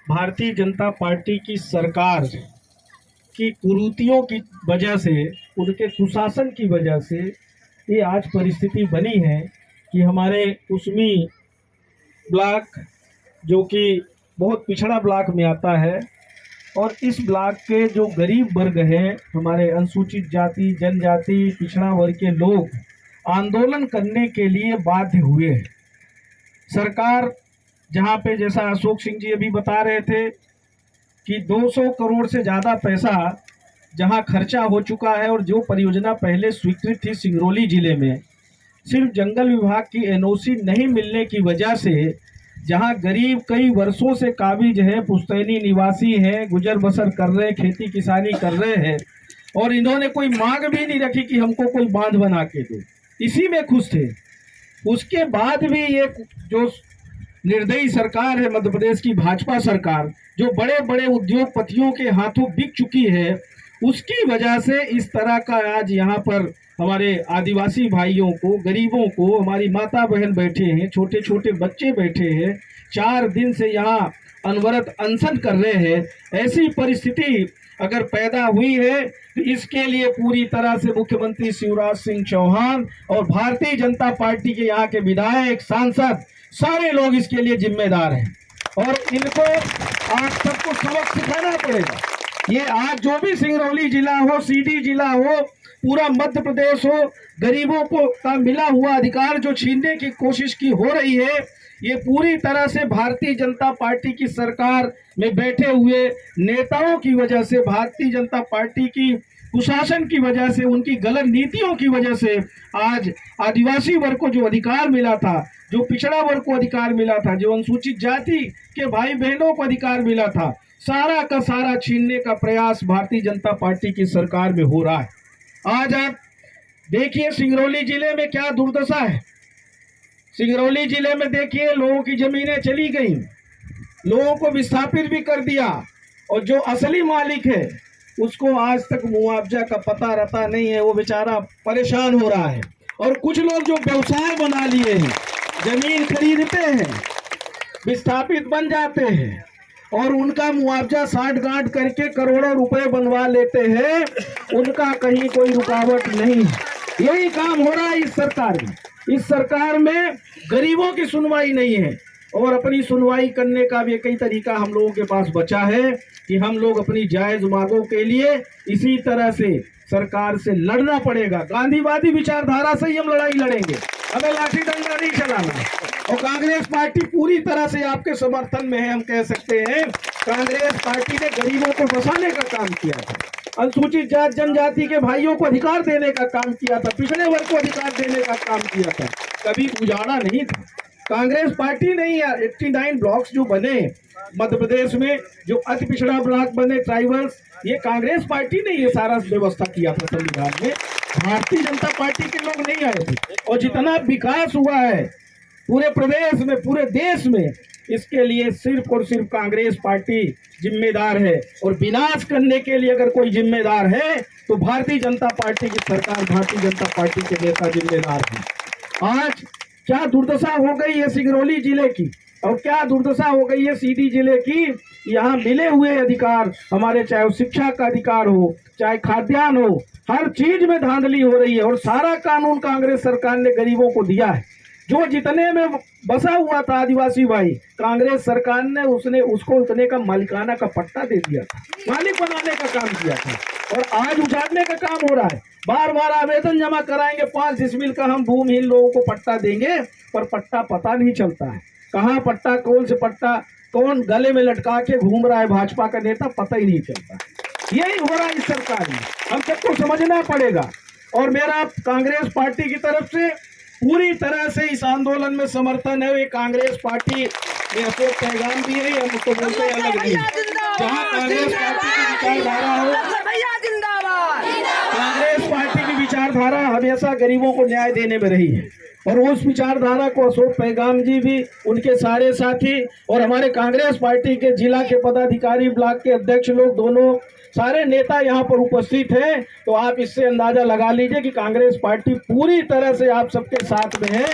Bharatiya Janata party की सरकार की कुरीतियों की वजह से, उनके कुशासन की वजह से ये आज परिस्थिति बनी है कि हमारे कुसमी ब्लॉक, जो कि बहुत पिछड़ा ब्लॉक में आता है, और इस ब्लॉक के जो गरीब वर्ग हैं, हमारे अनुसूचित जाति, जनजाति, पिछड़ा वर्ग के लोग आंदोलन करने के लिए बाध्य हुए हैं। सरकार जहां पे, जैसा अशोक सिंह जी अभी बता रहे थे कि 200 करोड़ से ज़्यादा पैसा जहां खर्चा हो चुका है, और जो परियोजना पहले स्वीकृत थी सिंगरौली जिले में, सिर्फ जंगल विभाग की एनओसी नहीं मिलने की वजह से जहां गरीब कई वर्षों से काबिज है, पुश्तैनी निवासी हैं, गुजर बसर कर रहे, खेती किसानी कर रहे हैं, और इन्होंने कोई मांग भी नहीं रखी कि हमको कोई बांध बना के दो, इसी में खुश थे। उसके बाद भी ये जो निर्दयी सरकार है मध्य प्रदेश की भाजपा सरकार, जो बड़े बड़े उद्योगपतियों के हाथों बिक चुकी है, उसकी वजह से इस तरह का आज यहाँ पर हमारे आदिवासी भाइयों को, गरीबों को, हमारी माता बहन बैठे हैं, छोटे छोटे बच्चे बैठे हैं, 4 दिन से यहाँ अनवरत अनशन कर रहे हैं। ऐसी परिस्थिति अगर पैदा हुई है तो इसके लिए पूरी तरह से मुख्यमंत्री शिवराज सिंह चौहान और भारतीय जनता पार्टी के यहाँ के विधायक, सांसद, सारे लोग इसके लिए जिम्मेदार हैं, और इनको आज सबको सबक सिखाना पड़ेगा। ये आज जो भी सिंगरौली जिला हो, सीधी जिला हो, पूरा मध्य प्रदेश हो, गरीबों को का मिला हुआ अधिकार जो छीनने की कोशिश की हो रही है, ये पूरी तरह से भारतीय जनता पार्टी की सरकार में बैठे हुए नेताओं की वजह से, भारतीय जनता पार्टी की कुशासन की वजह से, उनकी गलत नीतियों की वजह से आज आदिवासी वर्ग को जो अधिकार मिला था, जो पिछड़ा वर्ग को अधिकार मिला था, जो अनुसूचित जाति के भाई बहनों को अधिकार मिला था, सारा का सारा छीनने का प्रयास भारतीय जनता पार्टी की सरकार में हो रहा है। आज आप देखिए सिंगरौली जिले में क्या दुर्दशा है। सिंगरौली जिले में देखिए लोगों की जमीनें चली गई, लोगों को विस्थापित भी कर दिया, और जो असली मालिक है उसको आज तक मुआवजा का पता रहता नहीं है, वो बेचारा परेशान हो रहा है। और कुछ लोग जो व्यवसाय बना लिए हैं, जमीन खरीदते हैं, विस्थापित बन जाते हैं, और उनका मुआवजा साठ गांठ करके करोड़ों रुपए बनवा लेते हैं, उनका कहीं कोई रुकावट नहीं है। यही काम हो रहा है इस सरकार में। इस सरकार में गरीबों की सुनवाई नहीं है, और अपनी सुनवाई करने का भी एक ही तरीका हम लोगों के पास बचा है कि हम लोग अपनी जायज मांगों के लिए इसी तरह से सरकार से लड़ना पड़ेगा। गांधीवादी विचारधारा से ही हम लड़ाई लड़ेंगे, हमें लाठी डंडा नहीं चलाना। और कांग्रेस पार्टी पूरी तरह से आपके समर्थन में है। हम कह सकते हैं कांग्रेस पार्टी ने गरीबों को बसाने का काम किया था, अनुसूचित जाति जनजाति के भाइयों को अधिकार देने का काम किया था, पिछड़े वर्ग को अधिकार देने का काम किया था, कभी उजाड़ा नहीं था। कांग्रेस पार्टी नहीं है। 89 ब्लॉक्स जो बने मध्य प्रदेश में, जो अति पिछड़ा ब्लॉक बने, ट्राइबल्स, ये कांग्रेस पार्टी ने ये सारा व्यवस्था किया था संविधान में। भारतीय जनता पार्टी के लोग नहीं आए थे। और जितना विकास हुआ है पूरे प्रदेश में, पूरे देश में, इसके लिए सिर्फ और सिर्फ कांग्रेस पार्टी जिम्मेदार है। और विनाश करने के लिए अगर कोई जिम्मेदार है तो भारतीय जनता पार्टी की सरकार, भारतीय जनता पार्टी के नेता जिम्मेदार हैं। आज क्या दुर्दशा हो गई है सिंगरौली जिले की, और क्या दुर्दशा हो गई है सीधी जिले की। यहाँ मिले हुए अधिकार हमारे, चाहे शिक्षा का अधिकार हो, चाहे खाद्यान्न हो, हर चीज में धांधली हो रही है। और सारा कानून कांग्रेस सरकार ने गरीबों को दिया है। जो जितने में बसा हुआ था आदिवासी भाई, कांग्रेस सरकार ने उसको उतने का मालिकाना का पट्टा दे दिया था, मालिक बनाने का काम किया था, और आज उजाड़ने का काम हो रहा है। बार बार आवेदन जमा कराएंगे, 5 डिसमिल का हम भूमिहीन लोगों को पट्टा देंगे, पर पट्टा पता नहीं चलता है। कहाँ पट्टा, कौन से पट्टा, कौन गले में लटका के घूम रहा है भाजपा का नेता, पता ही नहीं चलता। यही हो रहा है इस सरकार में, हम सबको समझना पड़ेगा। और मेरा कांग्रेस पार्टी की तरफ से पूरी तरह से इस आंदोलन में समर्थन है। ये कांग्रेस पार्टी में अशोक पैगाम भी है, हम उसको बोलते हैं अलग भी। जहाँ कांग्रेस पार्टी की विचारधारा हो, कांग्रेस पार्टी की विचारधारा हमेशा गरीबों को न्याय देने में रही है, और उस विचारधारा को अशोक पैगाम जी भी, उनके सारे साथी, और हमारे कांग्रेस पार्टी के जिला के पदाधिकारी, ब्लॉक के अध्यक्ष लोग, दोनों सारे नेता यहाँ पर उपस्थित हैं। तो आप इससे अंदाजा लगा लीजिए कि कांग्रेस पार्टी पूरी तरह से आप सबके साथ में है।